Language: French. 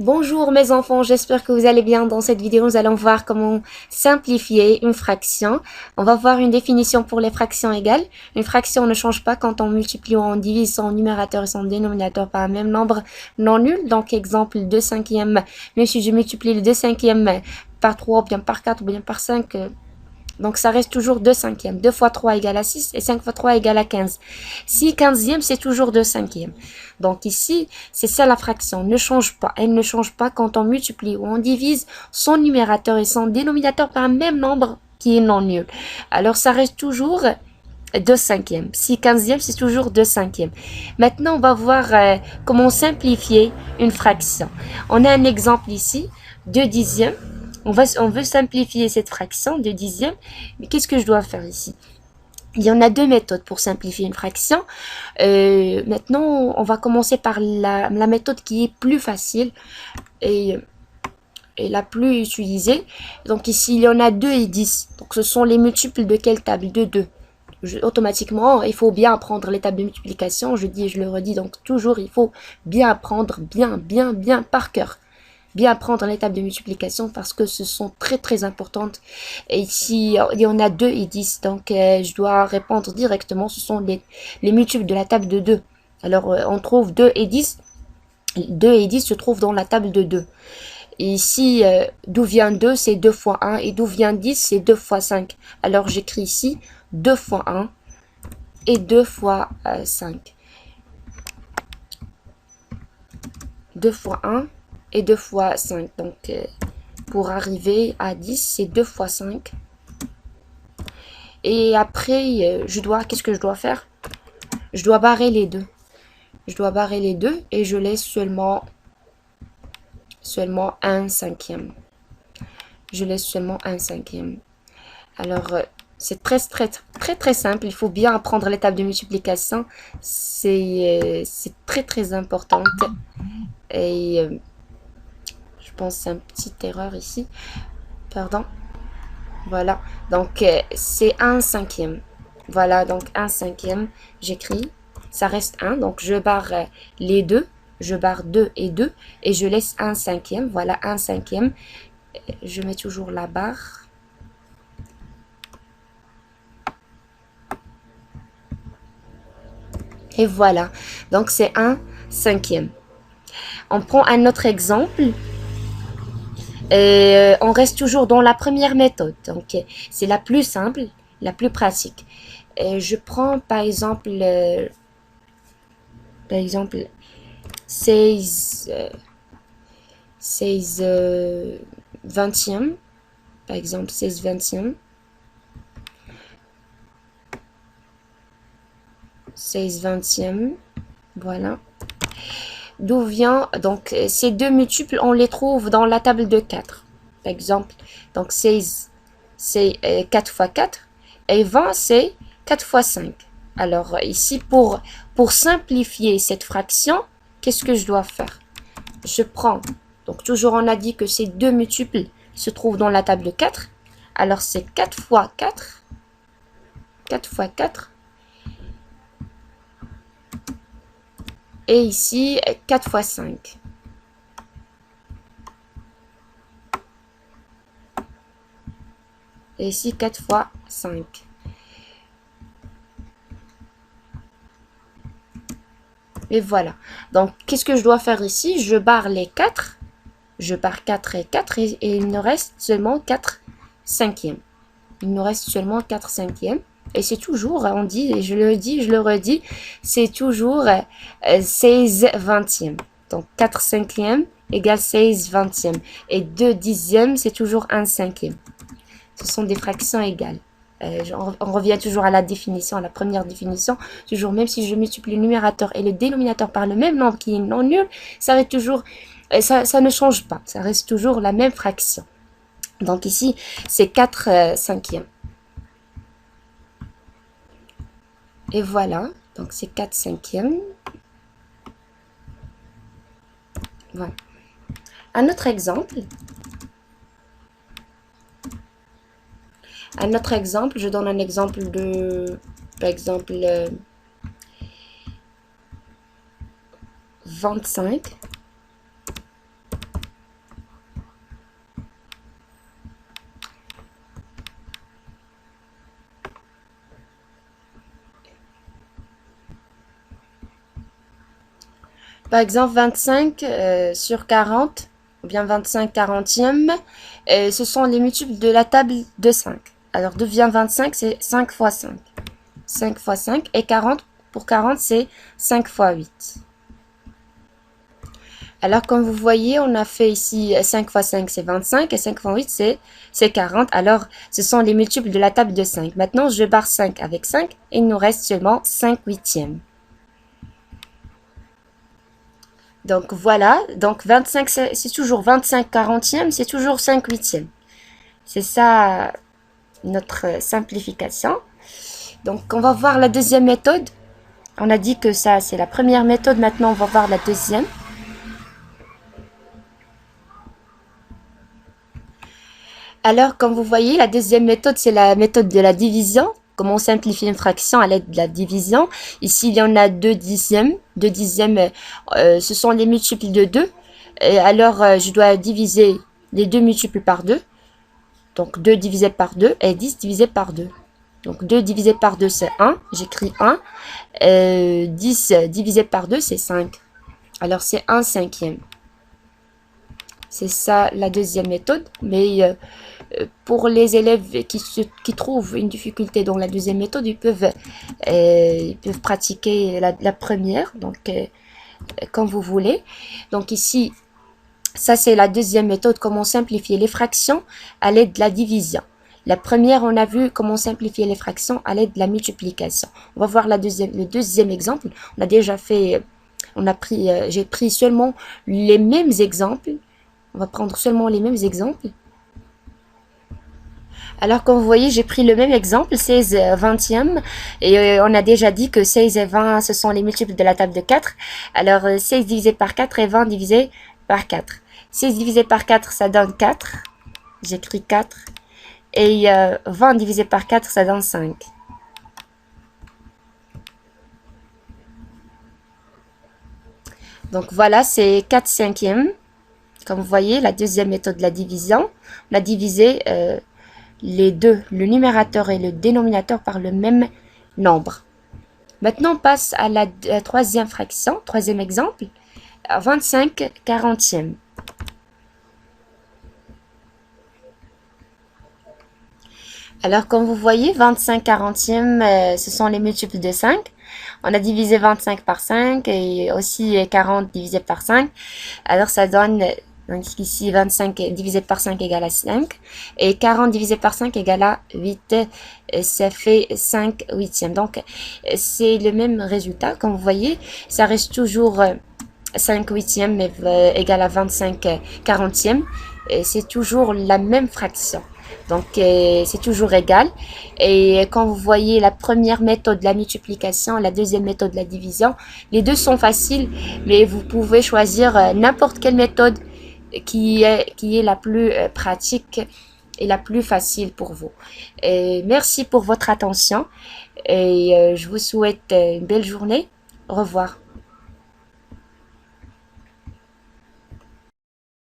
Bonjour mes enfants, j'espère que vous allez bien. Dans cette vidéo, nous allons voir comment simplifier une fraction. On va voir une définition pour les fractions égales. Une fraction ne change pas quand on multiplie ou on divise son numérateur et son dénominateur par un même nombre non nul. Donc exemple 2 cinquièmes, même si je multiplie le 2 cinquièmes par 3 ou bien par 4 ou bien par 5, donc ça reste toujours 2 cinquièmes. 2 fois 3 égale à 6 et 5 fois 3 égale à 15. Si 15e, c'est toujours 2 cinquièmes. Donc ici, c'est ça la fraction, ne change pas. Elle ne change pas quand on multiplie ou on divise son numérateur et son dénominateur par un même nombre qui est non nul. Alors ça reste toujours 2 cinquièmes. Si 15e, c'est toujours 2 cinquièmes. Maintenant, on va voir comment simplifier une fraction. On a un exemple ici, 2 dixièmes. On veut simplifier cette fraction, 2 dixièmes. Mais qu'est-ce que je dois faire ici? Il y en a deux méthodes pour simplifier une fraction. Maintenant, on va commencer par la méthode qui est plus facile et la plus utilisée. Donc ici, il y en a 2 et 10. Donc ce sont les multiples de quelle table? De 2. Automatiquement, il faut bien apprendre les tables de multiplication. Je dis et je le redis, donc toujours, il faut bien apprendre, bien par cœur. Bien apprendre les tables de multiplication parce que ce sont très importantes. Et ici, il y en a 2 et 10. Donc, je dois répondre directement. Ce sont les multiples de la table de 2. Alors, on trouve 2 et 10. 2 et 10 se trouvent dans la table de 2. Et ici, d'où vient 2, c'est 2 fois 1. Et d'où vient 10, c'est 2 fois 5. Alors, j'écris ici 2 fois 1 et 2 fois 5. 2 fois 1 et 2 fois 5. Donc, pour arriver à 10, c'est 2 fois 5. Et après, qu'est-ce que je dois faire? Je dois barrer les deux. Je dois barrer les deux et je laisse seulement 1 cinquième. Je laisse seulement 1 cinquième. Alors, c'est très simple. Il faut bien apprendre les tables de multiplication. C'est très important. Et je pense que c'est une petite erreur ici. Pardon. Voilà. Donc, c'est 1 cinquième. Voilà, donc 1 cinquième. J'écris. Ça reste 1. Donc, je barre les deux. Je barre 2 et 2. Et je laisse 1 cinquième. Voilà, 1 cinquième. Je mets toujours la barre. Et voilà. Donc, c'est 1 cinquième. On prend un autre exemple. Et on reste toujours dans la première méthode. Donc, c'est la plus simple, la plus pratique. Et je prends par exemple 16 vingtième. Par exemple, 16 vingtième. 16 vingtième. Voilà. D'où vient, donc, ces deux multiples, on les trouve dans la table de 4. Par exemple, donc 16, c'est 4 fois 4. Et 20, c'est 4 fois 5. Alors, ici, pour simplifier cette fraction, qu'est-ce que je dois faire? Je prends, donc toujours on a dit que ces deux multiples se trouvent dans la table de 4. Alors, c'est 4 fois 4. 4 fois 4. Et ici, 4 fois 5. Et ici, 4 fois 5. Et voilà. Donc, qu'est-ce que je dois faire ici? Je barre les 4. Je barre 4 et 4 et il nous reste seulement 4 cinquièmes. Il nous reste seulement 4 cinquièmes. Et c'est toujours, on dit, et je le dis, je le redis, c'est toujours 16 vingtièmes. Donc 4 cinquièmes égale 16 vingtièmes. Et 2 dixièmes, c'est toujours 1 cinquième. Ce sont des fractions égales. On revient toujours à la définition, à la première définition. Toujours, même si je multiplie le numérateur et le dénominateur par le même nombre qui est non nul, ça reste toujours, ça ne change pas. Ça reste toujours la même fraction. Donc ici, c'est 4 cinquièmes. Et voilà, donc c'est 4 cinquièmes. Voilà. Un autre exemple. Je donne un exemple de, par exemple, 25. Par exemple, 25 sur 40, ou bien 25 quarantièmes, ce sont les multiples de la table de 5. Alors, devient 25, c'est 5 fois 5. 5 fois 5, et 40, pour 40, c'est 5 fois 8. Alors, comme vous voyez, on a fait ici 5 fois 5, c'est 25, et 5 fois 8, c'est 40. Alors, ce sont les multiples de la table de 5. Maintenant, je barre 5 avec 5, et il nous reste seulement 5 huitièmes. Donc voilà, donc 25, c'est toujours 25 quarantièmes, c'est toujours 5 huitièmes. C'est ça notre simplification. Donc on va voir la deuxième méthode. On a dit que ça c'est la première méthode, maintenant on va voir la deuxième. Alors comme vous voyez, la deuxième méthode c'est la méthode de la division. Comment simplifier une fraction à l'aide de la division. Ici il y en a 2 dixièmes. 2 dixièmes, ce sont les multiples de 2. Et alors je dois diviser les deux multiples par 2. Donc 2 divisé par 2 et 10 divisé par 2. Donc 2 divisé par 2 c'est 1, j'écris 1. 10 divisé par 2 c'est 5. Alors c'est 1 cinquième. C'est ça la deuxième méthode. Mais pour les élèves qui trouvent une difficulté dans la deuxième méthode, ils peuvent pratiquer la première. Donc comme vous voulez. Donc ici, ça c'est la deuxième méthode, comment simplifier les fractions à l'aide de la division. La première, on a vu comment simplifier les fractions à l'aide de la multiplication. On va voir le deuxième exemple. On a déjà fait, j'ai pris seulement les mêmes exemples. On va prendre seulement les mêmes exemples. Alors, comme vous voyez, j'ai pris le même exemple, 16 vingtièmes, et on a déjà dit que 16 et 20, ce sont les multiples de la table de 4. Alors, 16 divisé par 4 et 20 divisé par 4. 16 divisé par 4, ça donne 4. J'écris 4. Et 20 divisé par 4, ça donne 5. Donc voilà, c'est 4 cinquièmes. Comme vous voyez, la deuxième méthode de la division. On a divisé les deux, le numérateur et le dénominateur, par le même nombre. Maintenant, on passe à la troisième fraction, troisième exemple, 25 quarantièmes. Alors, comme vous voyez, 25 quarantièmes, ce sont les multiples de 5. On a divisé 25 par 5 et aussi 40 divisé par 5. Alors, ça donne, donc ici, 25 divisé par 5 égale à 5. Et 40 divisé par 5 égale à 8. Ça fait 5 huitièmes. Donc, c'est le même résultat. Comme vous voyez, ça reste toujours 5 huitièmes égale à 25 quarantièmes. C'est toujours la même fraction. Donc, c'est toujours égal. Et quand vous voyez la première méthode, la multiplication, la deuxième méthode, la division, les deux sont faciles, mais vous pouvez choisir n'importe quelle méthode qui est la plus pratique et la plus facile pour vous. Et merci pour votre attention et je vous souhaite une belle journée. Au revoir.